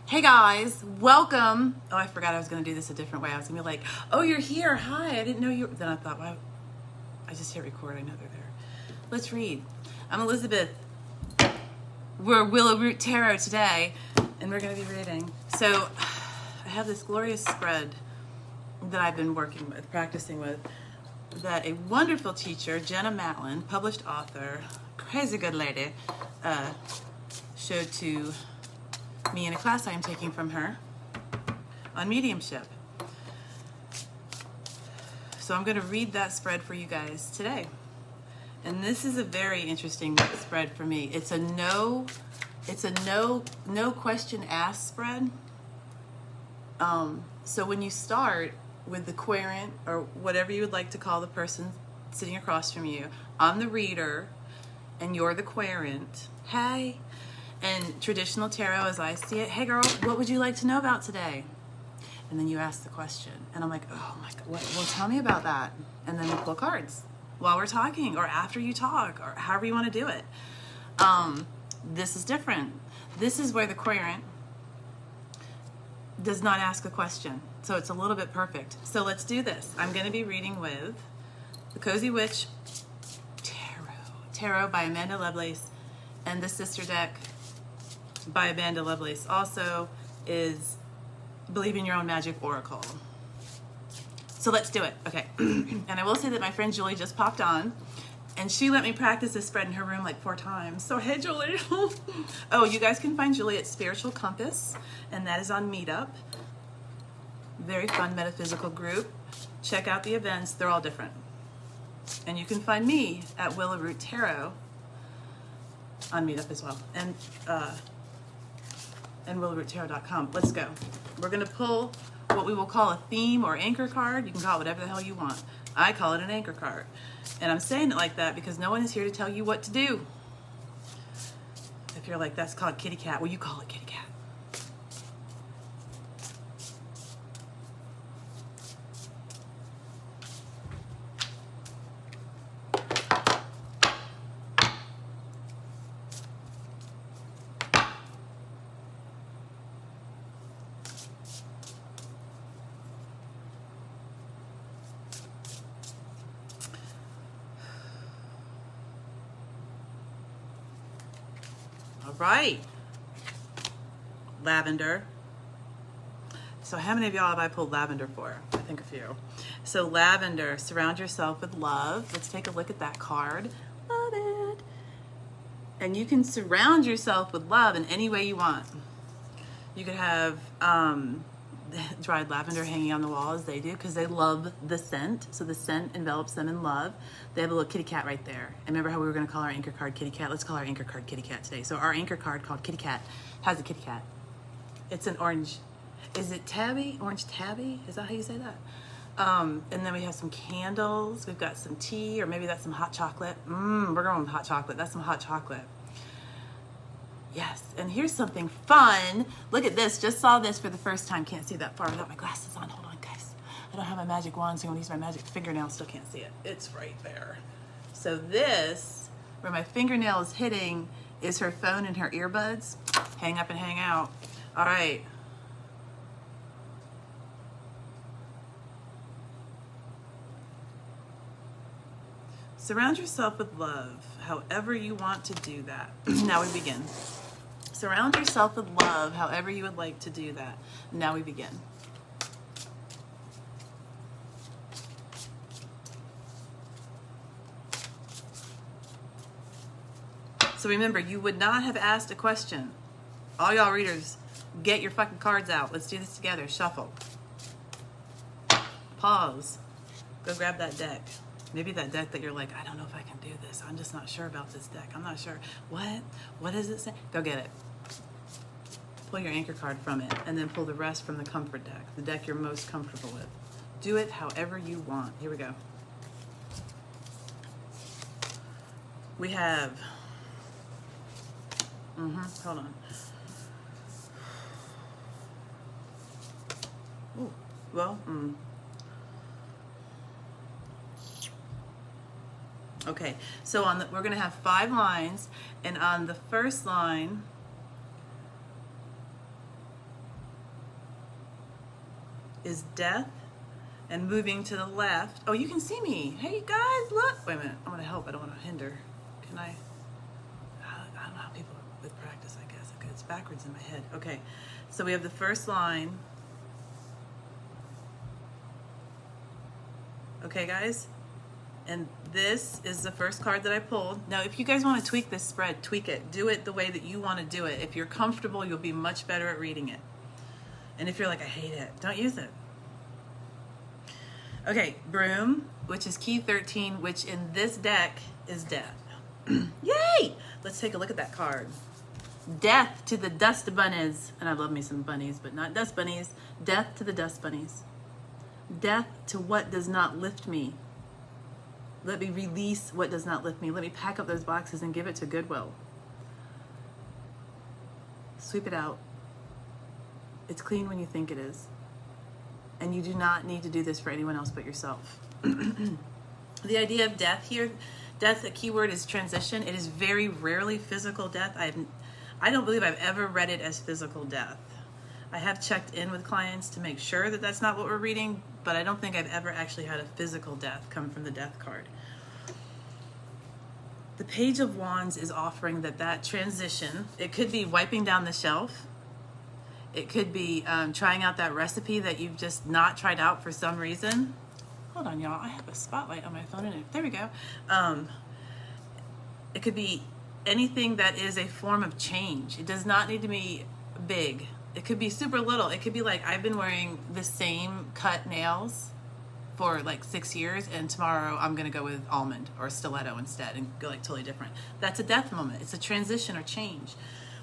Hey guys, welcome. Oh, I forgot I was going to do this a different way. I was going to be like, oh, you're here. Hi, I didn't know you were. Then I thought, well, I just hit record. I know they're there. Let's read. I'm Elizabeth. We're Willow Root Tarot today, and we're going to be reading. So I have this glorious spread that I've been working with, practicing with, that a wonderful teacher, Jenna Matlin, published author, crazy good lady, showed to me in a class I am taking from her on mediumship. So I'm going to read that spread for you guys today. And this is a very interesting spread for me. It's a no question asked spread. So when you start with the querent, or whatever you would like to call the person sitting across from you, I'm the reader and you're the querent. Hey. And traditional tarot, as I see it, hey girl, what would you like to know about today? And then you ask the question. And I'm like, oh my God, well, tell me about that. And then we pull cards while we're talking, or after you talk, or however you want to do it. This is different. This is where the querent does not ask a question. So it's a little bit perfect. So let's do this. I'm going to be reading with the Cozy Witch Tarot by Amanda Lovelace, and the sister deck by Amanda Lovelace also is Believe in Your Own Magic Oracle. So let's do it. Okay. And I will say that my friend Julie just popped on, and she let me practice this spread in her room like 4 times. So hey, Julie. Oh, you guys can find Julie at Spiritual Compass, and that is on Meetup. Very fun metaphysical group. Check out the events. They're all different. And you can find me at Willow Root Tarot on Meetup as well. And willowroottarot.com. Let's go. We're going to pull what we will call a theme or anchor card. You can call it whatever the hell you want. I call it an anchor card. And I'm saying it like that because no one is here to tell you what to do. If you're like, that's called kitty cat, well, you call it kitty cat. Right. Lavender. So how many of y'all have I pulled lavender for? I think a few. So lavender, surround yourself with love. Let's take a look at that card. Love it. And you can surround yourself with love in any way you want. You could have dried lavender hanging on the wall as they do, because they love the scent. So the scent envelops them in love. They have a little kitty cat right there. And remember how we were going to call our anchor card kitty cat? Let's call our anchor card kitty cat today. So our anchor card called kitty cat has a kitty cat. It's an orange. Is it tabby? Orange tabby? Is that how you say that? And then we have some candles. We've got some tea, or maybe that's some hot chocolate. We're going with hot chocolate. That's some hot chocolate. Yes, and here's something fun. Look at this. Just saw this for the first time. Can't see that far without my glasses on. Hold on, guys. I don't have my magic wand, so I'm going to use my magic fingernail. Still can't see it. It's right there. So this, where my fingernail is hitting, is her phone and her earbuds. Hang up and hang out. All right. Surround yourself with love, however you want to do that. Now we begin. Surround yourself with love, however you would like to do that. Now we begin. So remember, you would not have asked a question. All y'all readers, get your fucking cards out. Let's do this together. Shuffle. Pause. Go grab that deck. Maybe that deck that you're like, I don't know if I can do this. I'm just not sure about this deck. I'm not sure. What? What does it say? Go get it. Pull your anchor card from it, and then pull the rest from the comfort deck, the deck you're most comfortable with. Do it however you want. Here we go. We have, hold on. Ooh, well, Okay, so we're going to have 5 lines, and on the first line, is death, and moving to the left. Oh, you can see me. Hey guys, look. Wait a minute. I'm gonna help. I don't want to hinder. Can I? I don't know how people with practice. I guess it's backwards in my head. Okay, so we have the first line. Okay, guys. And this is the first card that I pulled. Now, if you guys want to tweak this spread, tweak it. Do it the way that you want to do it. If you're comfortable, you'll be much better at reading it. And if you're like, I hate it, don't use it. Okay, Broom, which is key 13, which in this deck is death. Yay! Let's take a look at that card. Death to the dust bunnies. And I love me some bunnies, but not dust bunnies. Death to the dust bunnies. Death to what does not lift me. Let me release what does not lift me. Let me pack up those boxes and give it to Goodwill. Sweep it out. It's clean when you think it is. And you do not need to do this for anyone else but yourself. The idea of death here, death, a key word is transition. It is very rarely physical death. I don't believe I've ever read it as physical death. I have checked in with clients to make sure that that's not what we're reading, but I don't think I've ever actually had a physical death come from the death card. The Page of Wands is offering that transition. It could be wiping down the shelf. It could be trying out that recipe that you've just not tried out for some reason. Hold on, y'all. I have a spotlight on my phone. And there we go. It could be anything that is a form of change. It does not need to be big. It could be super little. It could be like, I've been wearing the same cut nails for like 6 years, and tomorrow I'm going to go with almond or stiletto instead and go like totally different. That's a death moment. It's a transition or change.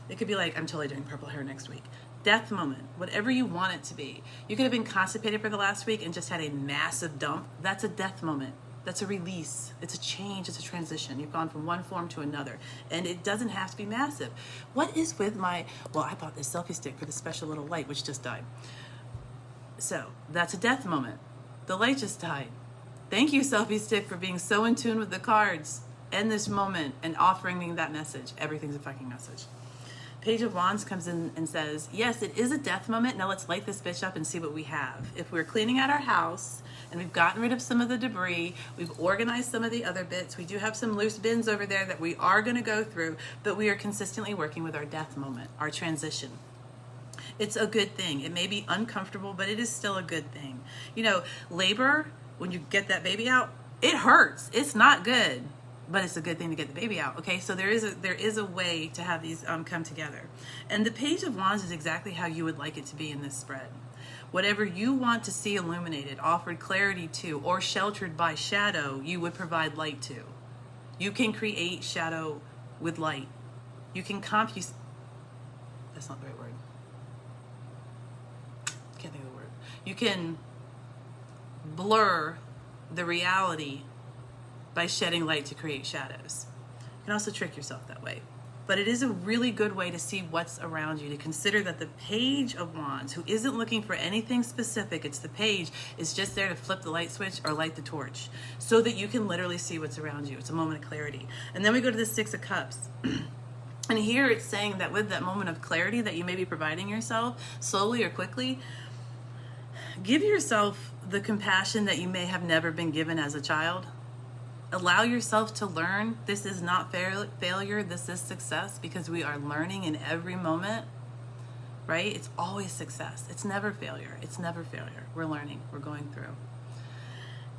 It could be like, I'm totally doing purple hair next week. Death moment, whatever you want it to be. You could have been constipated for the last week and just had a massive dump. That's a death moment. That's a release. It's a change. It's a transition. You've gone from one form to another. And it doesn't have to be massive. What is with my... Well, I bought this selfie stick for the special little light, which just died. So, that's a death moment. The light just died. Thank you, selfie stick, for being so in tune with the cards and this moment and offering me that message. Everything's a fucking message. Page of Wands comes in and says, yes, it is a death moment. Now let's light this bitch up and see what we have. If we're cleaning out our house and we've gotten rid of some of the debris, we've organized some of the other bits, we do have some loose bins over there that we are going to go through, but we are consistently working with our death moment, our transition. It's a good thing. It may be uncomfortable, but it is still a good thing. You know, labor, when you get that baby out, it hurts. It's not good. But it's a good thing to get the baby out. Okay, so there is a way to have these come together. And the Page of Wands is exactly how you would like it to be in this spread. Whatever you want to see illuminated, offered clarity to, or sheltered by shadow, you would provide light to. You can create shadow with light. You can compute... That's not the right word. Can't think of the word. You can blur the reality by shedding light to create shadows. You can also trick yourself that way. But it is a really good way to see what's around you, to consider that the Page of Wands, who isn't looking for anything specific, it's the page, is just there to flip the light switch or light the torch so that you can literally see what's around you. It's a moment of clarity. And then we go to the Six of Cups. And here it's saying that with that moment of clarity that you may be providing yourself, slowly or quickly, give yourself the compassion that you may have never been given as a child. Allow yourself to learn. This is not failure. This is success, because we are learning in every moment, right? It's always success. It's never failure. It's never failure. We're learning. We're going through.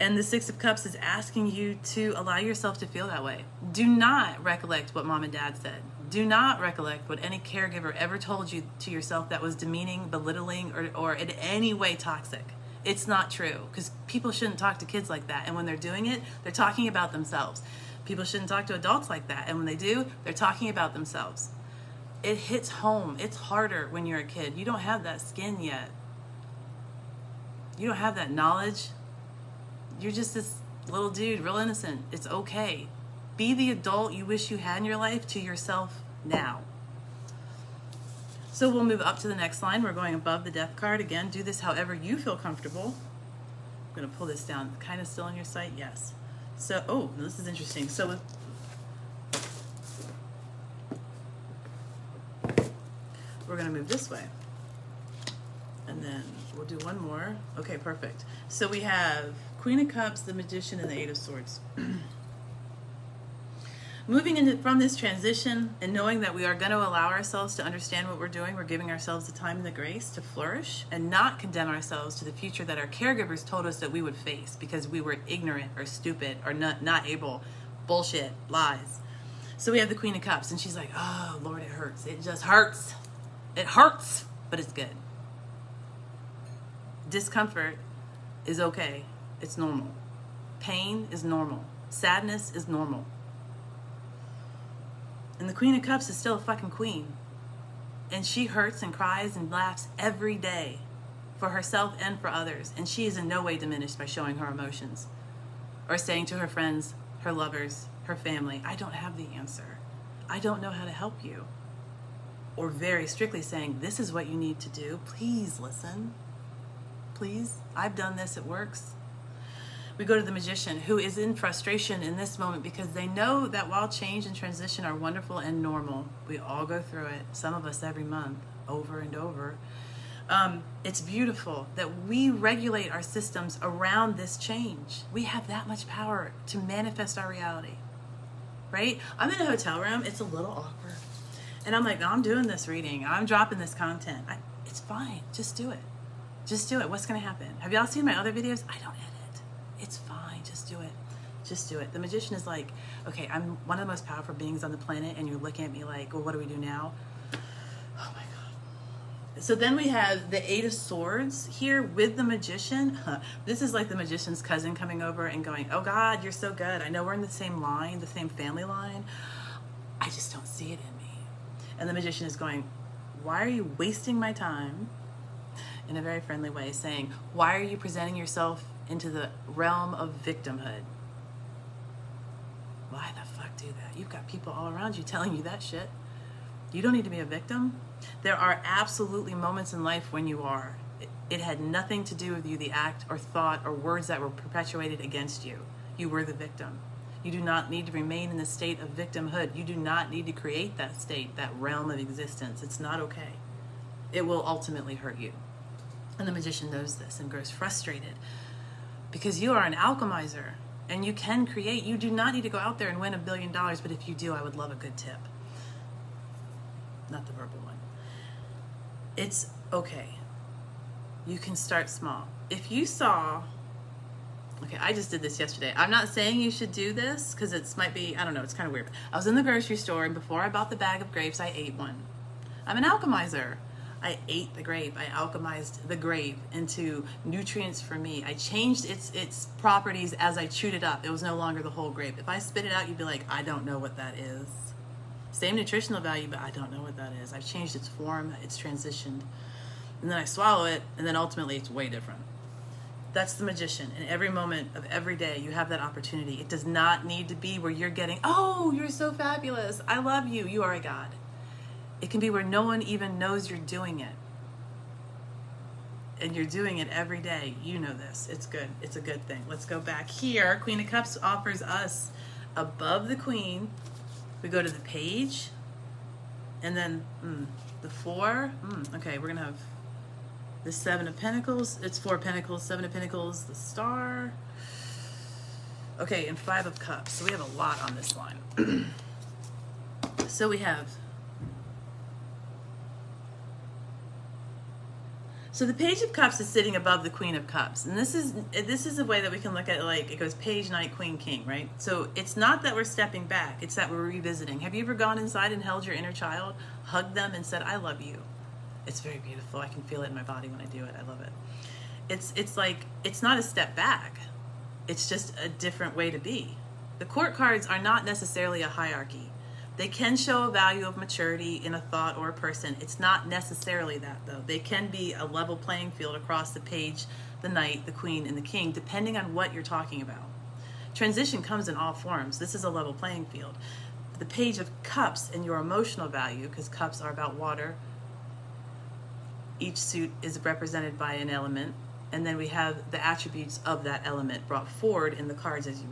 And the Six of Cups is asking you to allow yourself to feel that way. Do not recollect what mom and dad said. Do not recollect what any caregiver ever told you to yourself that was demeaning, belittling, or in any way toxic. It's not true, because people shouldn't talk to kids like that. And when they're doing it, they're talking about themselves. People shouldn't talk to adults like that. And when they do, they're talking about themselves. It hits home. It's harder when you're a kid. You don't have that skin yet. You don't have that knowledge. You're just this little dude, real innocent. It's okay. Be the adult you wish you had in your life to yourself now. So we'll move up to the next line. We're going above the death card. Again, do this however you feel comfortable. I'm going to pull this down. Kind of still on your sight? Yes. So, oh, this is interesting. So we're going to move this way. And then we'll do one more. Okay, perfect. So we have Queen of Cups, the Magician, and the Eight of Swords. Moving into from this transition and knowing that we are going to allow ourselves to understand what we're doing, we're giving ourselves the time and the grace to flourish and not condemn ourselves to the future that our caregivers told us that we would face because we were ignorant or stupid or not able. Bullshit, lies. So we have the Queen of Cups, and she's like, oh, Lord, it hurts. It just hurts. It hurts, but it's good. Discomfort is okay. It's normal. Pain is normal. Sadness is normal. And the Queen of Cups is still a fucking queen. And she hurts and cries and laughs every day for herself and for others. And she is in no way diminished by showing her emotions or saying to her friends, her lovers, her family, I don't have the answer. I don't know how to help you. Or very strictly saying, this is what you need to do. Please listen. Please. I've done this. It works. We go to the Magician, who is in frustration in this moment because they know that while change and transition are wonderful and normal, we all go through it, some of us every month, over and over. It's beautiful that we regulate our systems around this change. We have that much power to manifest our reality, right? I'm in a hotel room. It's a little awkward. And I'm like, no, I'm doing this reading. I'm dropping this content. It's fine. Just do it. Just do it. What's going to happen? Have y'all seen my other videos? I don't edit. It's fine. Just do it. Just do it. The Magician is like, okay, I'm one of the most powerful beings on the planet, and you're looking at me like, well, what do we do now? Oh my God. So then we have the Eight of Swords here with the Magician. This is like the Magician's cousin coming over and going, oh God, you're so good. I know we're in the same line, the same family line. I just don't see it in me. And the Magician is going, why are you wasting my time? In a very friendly way, saying, why are you presenting yourself into the realm of victimhood? Why the fuck do that? You've got people all around you telling you that shit. You don't need to be a victim. There are absolutely moments in life when you are. It had nothing to do with you, the act or thought or words that were perpetuated against you. You were the victim. You do not need to remain in the state of victimhood. You do not need to create that state, that realm of existence. It's not okay. It will ultimately hurt you. And the Magician knows this and grows frustrated because you are an alchemizer and you can create. You do not need to go out there and win $1 billion, but if you do, I would love a good tip. Not the verbal one. It's okay. You can start small. If you saw, okay, I just did this yesterday. I'm not saying you should do this because it might be, I don't know, it's kind of weird. I was in the grocery store and before I bought the bag of grapes, I ate one. I'm an alchemizer. I ate the grape. I alchemized the grape into nutrients for me. I changed its properties as I chewed it up. It was no longer the whole grape. If I spit it out, you'd be like, I don't know what that is. Same nutritional value, but I don't know what that is. I've changed its form. It's transitioned. And then I swallow it, and then ultimately it's way different. That's the Magician. In every moment of every day, you have that opportunity. It does not need to be where you're getting, oh, you're so fabulous. I love you. You are a god. It can be where no one even knows you're doing it. And you're doing it every day. You know this. It's good. It's a good thing. Let's go back here. Queen of Cups offers us above the Queen. We go to the Page. And then the Four. Okay, we're going to have the Seven of Pentacles. It's 4 Pentacles, 7 of Pentacles, the Star. Okay, and 5 of Cups. So we have a lot on this line. So we have... So the Page of Cups is sitting above the Queen of Cups. And this is a way that we can look at it, like it goes Page, Knight, Queen, King, right? So it's not that we're stepping back, it's that we're revisiting. Have you ever gone inside and held your inner child, hugged them and said, I love you? It's very beautiful. I can feel it in my body when I do it. I love it. It's like, it's not a step back. It's just a different way to be. The court cards are not necessarily a hierarchy. They can show a value of maturity in a thought or a person. It's not necessarily that, though. They can be a level playing field across the Page, the Knight, the Queen, and the King, depending on what you're talking about. Transition comes in all forms. This is a level playing field. The Page of Cups and your emotional value, because cups are about water. Each suit is represented by an element, and then we have the attributes of that element brought forward in the cards as you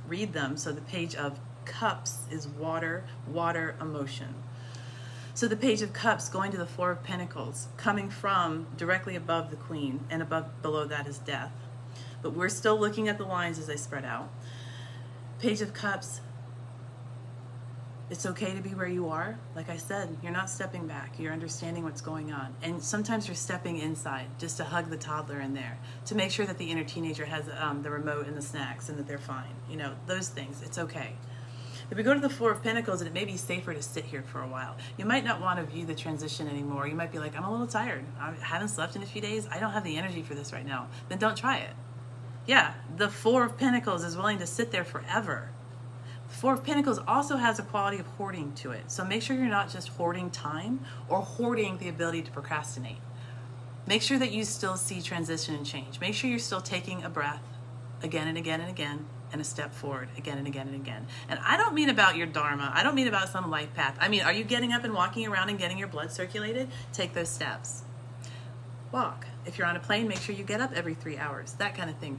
read them. So the Page of Cups is water, emotion. So the Page of Cups going to the Four of Pentacles, coming from directly above the Queen, and below that is Death. But we're still looking at the lines as they spread out. Page of Cups, it's okay to be where you are. Like I said, you're not stepping back. You're understanding what's going on. And sometimes you're stepping inside just to hug the toddler in there, to make sure that the inner teenager has the remote and the snacks and that they're fine. You know, those things. It's okay. If we go to the Four of Pentacles, it may be safer to sit here for a while. You might not want to view the transition anymore. You might be like, I'm a little tired. I haven't slept in a few days. I don't have the energy for this right now. Then don't try it. Yeah, the Four of Pentacles is willing to sit there forever. The Four of Pentacles also has a quality of hoarding to it. So make sure you're not just hoarding time or hoarding the ability to procrastinate. Make sure that you still see transition and change. Make sure you're still taking a breath again and again and again, and a step forward again and again and again. And I don't mean about your dharma. I don't mean about some life path. I mean, are you getting up and walking around and getting your blood circulated? Take those steps. Walk. If you're on a plane, make sure you get up every 3 hours. That kind of thing.